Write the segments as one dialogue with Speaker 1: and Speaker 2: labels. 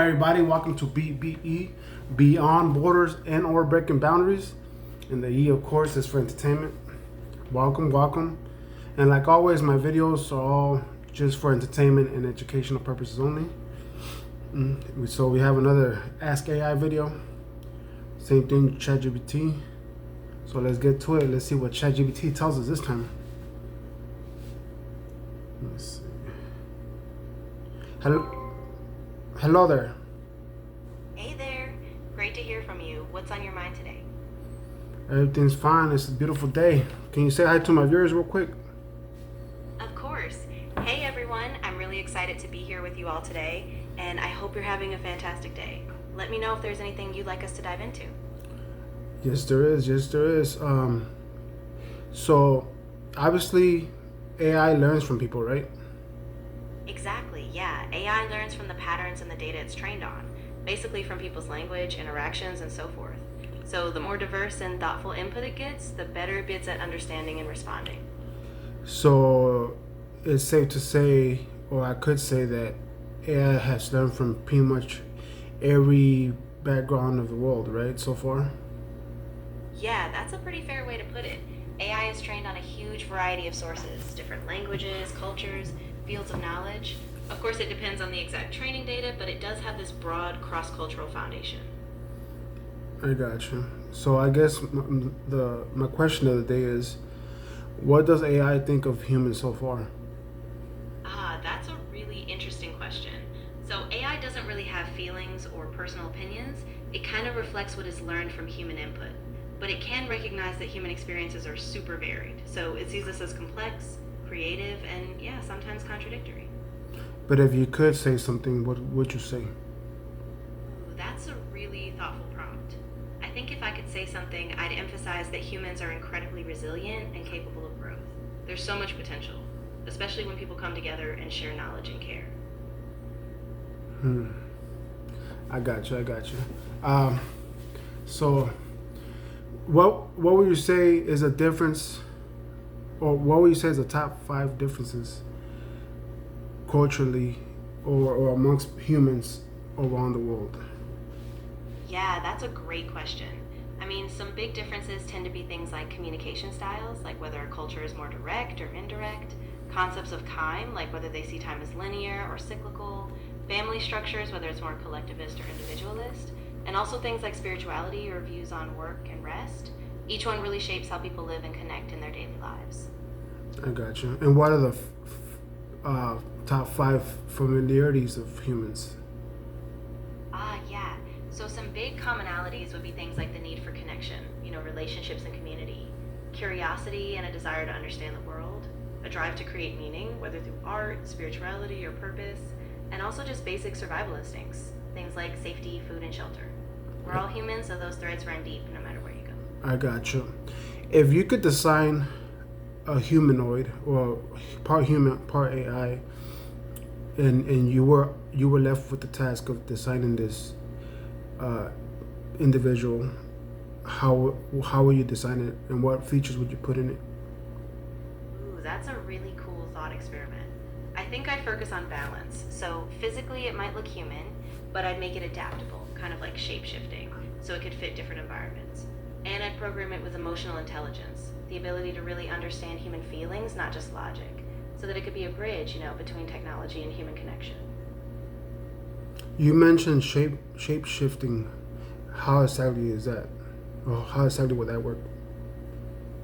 Speaker 1: Everybody, welcome to BBE, Beyond Borders and or Breaking Boundaries. And the E, of course, is for entertainment. Welcome. And like always, my videos are all just for entertainment and educational purposes only. So we have another Ask AI video. Same thing, ChatGPT. So let's get to it. Let's see what ChatGPT tells us this time. Let's see. Hello there.
Speaker 2: Hey there. Great to hear from you. What's on your mind today?
Speaker 1: Everything's fine. It's a beautiful day. Can you say hi to my viewers real quick?
Speaker 2: Of course. Hey everyone. I'm really excited to be here with you all today, and I hope you're having a fantastic day. Let me know if there's anything you'd like us to dive into.
Speaker 1: Yes, there is. So obviously AI learns from people, right?
Speaker 2: Exactly, yeah. AI learns from the patterns and the data it's trained on, basically from people's language, interactions, and so forth. So the more diverse and thoughtful input it gets, the better it gets at understanding and responding.
Speaker 1: So it's safe to say, or I could say, that AI has learned from pretty much every background of the world, right, so far?
Speaker 2: Yeah, that's a pretty fair way to put it. AI is trained on a huge variety of sources, different languages, cultures, fields of knowledge. Of course, it depends on the exact training data, but it does have this broad cross-cultural foundation.
Speaker 1: I got you. So I guess my question of the day is, what does AI think of humans so far?
Speaker 2: That's a really interesting question. So AI doesn't really have feelings or personal opinions. It kind of reflects what is learned from human input. But it can recognize that human experiences are super varied. So it sees us as complex, creative, and yeah, sometimes contradictory.
Speaker 1: But if you could say something, what would you say?
Speaker 2: Ooh, that's a really thoughtful prompt. I think if I could say something, I'd emphasize that humans are incredibly resilient and capable of growth. There's so much potential, especially when people come together and share knowledge and care.
Speaker 1: I got you. So what would you say is a difference, or what would you say is the top 5 differences culturally or amongst humans around the world?
Speaker 2: Yeah, that's a great question. I mean, some big differences tend to be things like communication styles, like whether a culture is more direct or indirect, concepts of time, like whether they see time as linear or cyclical, family structures, whether it's more collectivist or individualist, and also things like spirituality or views on work and rest. Each one really shapes how people live and connect in their daily lives.
Speaker 1: I got you. And what are the top 5 familiarities of humans?
Speaker 2: Yeah. So some big commonalities would be things like the need for connection, relationships and community, curiosity and a desire to understand the world, a drive to create meaning, whether through art, spirituality, or purpose, and also just basic survival instincts, things like safety, food, and shelter. We're all humans, so those threads run deep no matter where you go.
Speaker 1: I got you. If you could design a humanoid, or part human, part AI, and you were left with the task of designing this individual, how would you design it, and what features would you put in it?
Speaker 2: Ooh, that's a really cool thought experiment. I think I'd focus on balance. So physically it might look human, but I'd make it adaptable, kind of like shape-shifting, so it could fit different environments. And I'd program it with emotional intelligence, the ability to really understand human feelings, not just logic, so that it could be a bridge, between technology and human connection.
Speaker 1: You mentioned shape shifting. How exactly is that? Or how exactly would that work?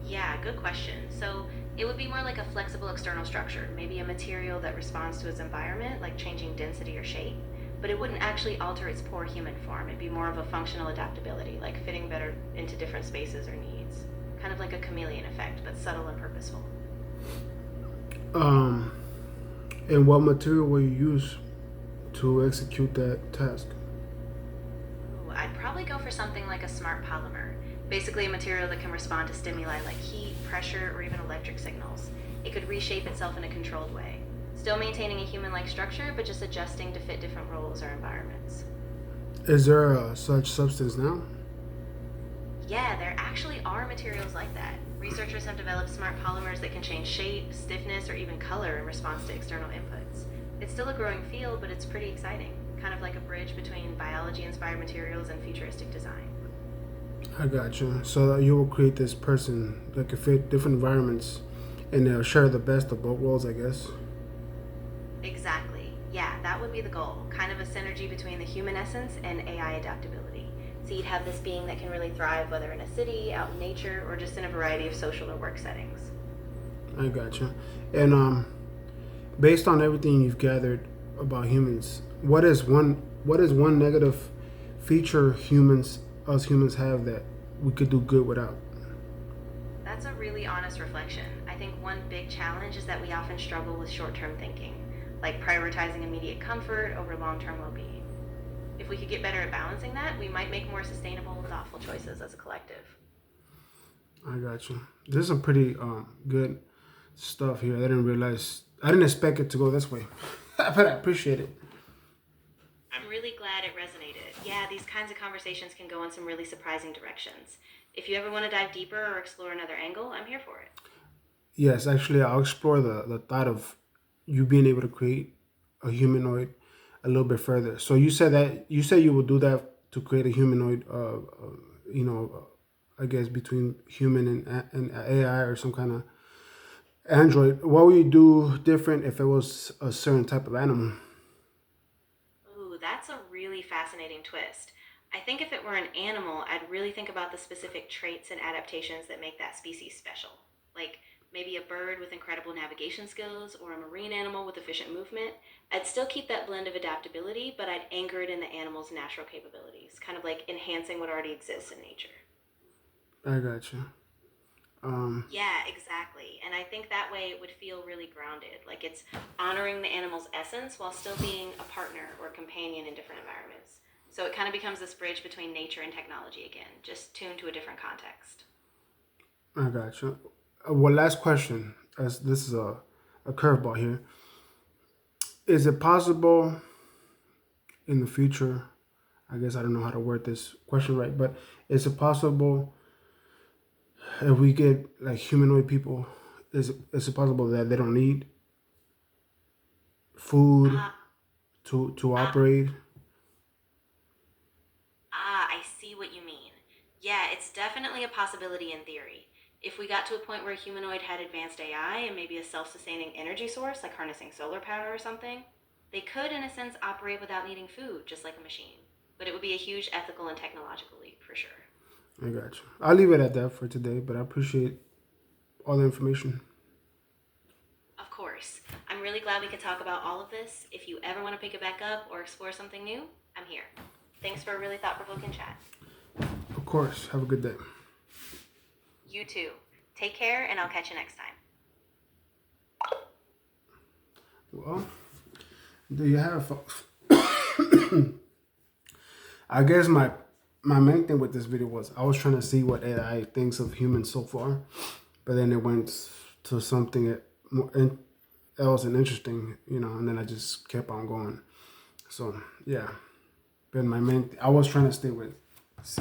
Speaker 2: Yeah, good question. So it would be more like a flexible external structure, maybe a material that responds to its environment, like changing density or shape, but it wouldn't actually alter its poor human form. It'd be more of a functional adaptability, like fitting better into different spaces or needs. Kind of like a chameleon effect, but subtle and purposeful.
Speaker 1: Um, and what material will you use to execute that task?
Speaker 2: Ooh, I'd probably go for something like a smart polymer, basically a material that can respond to stimuli like heat, pressure, or even electric signals. It could reshape itself in a controlled way, still maintaining a human-like structure, but just adjusting to fit different roles or environments.
Speaker 1: Is there such substance now?
Speaker 2: Yeah, there actually are materials like that. Researchers have developed smart polymers that can change shape, stiffness, or even color in response to external inputs. It's still a growing field, but it's pretty exciting. kind of like a bridge between biology-inspired materials and futuristic design.
Speaker 1: I got you. So that you will create this person that can fit different environments, and they'll share the best of both worlds, I guess.
Speaker 2: Exactly. Yeah, that would be the goal. Kind of a synergy between the human essence and AI adaptability. So you'd have this being that can really thrive whether in a city, out in nature, or just in a variety of social or work settings.
Speaker 1: I got you. And based on everything you've gathered about humans, what is one negative feature humans have that we could do good without?
Speaker 2: That's a really honest reflection. I think one big challenge is that we often struggle with short term thinking, like prioritizing immediate comfort over long term well being. If we could get better at balancing that, we might make more sustainable, thoughtful choices as a collective.
Speaker 1: I got you. This is some pretty good stuff here. I didn't expect it to go this way, but I appreciate it.
Speaker 2: I'm really glad it resonated. Yeah, these kinds of conversations can go in some really surprising directions. If you ever want to dive deeper or explore another angle, I'm here for it.
Speaker 1: Yes, actually, I'll explore the thought of you being able to create a humanoid a little bit further. So you said you would do that to create a humanoid, you know, I guess between human and AI or some kind of android. What would you do different if it was a certain type of animal?
Speaker 2: Ooh, that's a really fascinating twist. I think if it were an animal, I'd really think about the specific traits and adaptations that make that species special. Like maybe a bird with incredible navigation skills or a marine animal with efficient movement. I'd still keep that blend of adaptability, but I'd anchor it in the animal's natural capabilities, kind of like enhancing what already exists in nature.
Speaker 1: I got you. Um,
Speaker 2: Yeah, exactly. And I think that way it would feel really grounded. Like it's honoring the animal's essence while still being a partner or companion in different environments. So it kind of becomes this bridge between nature and technology again, just tuned to a different context.
Speaker 1: I got you. Well, last question, as this is a curveball here. Is it possible in the future? I guess I don't know how to word this question right, but is it possible if we get like humanoid people, is it possible that they don't need food
Speaker 2: Ah,
Speaker 1: to
Speaker 2: ah,
Speaker 1: operate?
Speaker 2: I see what you mean. Yeah, it's definitely a possibility in theory. If we got to a point where a humanoid had advanced AI and maybe a self sustaining energy source, like harnessing solar power or something, they could, in a sense, operate without needing food, just like a machine. But it would be a huge ethical and technological leap for sure.
Speaker 1: I got you. I'll leave it at that for today, but I appreciate all the information.
Speaker 2: Of course. I'm really glad we could talk about all of this. If you ever want to pick it back up or explore something new, I'm here. Thanks for a really thought provoking chat.
Speaker 1: Of course. Have a good day.
Speaker 2: You too. Take care, and I'll catch you next time.
Speaker 1: Well, there you have it, folks. I guess my main thing with this video was I was trying to see what AI thinks of humans so far, but then it went to something else and interesting, and then I just kept on going. So yeah, but I was trying to see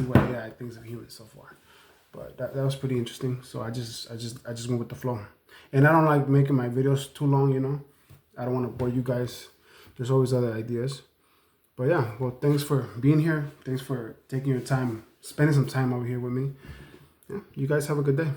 Speaker 1: what AI thinks of humans so far, but that was pretty interesting. So I just went with the flow, and I don't like making my videos too long. I don't want to bore you guys. There's always other ideas. But yeah, well, thanks for being here. Thanks for taking your time, spending some time over here with me. Yeah, you guys have a good day.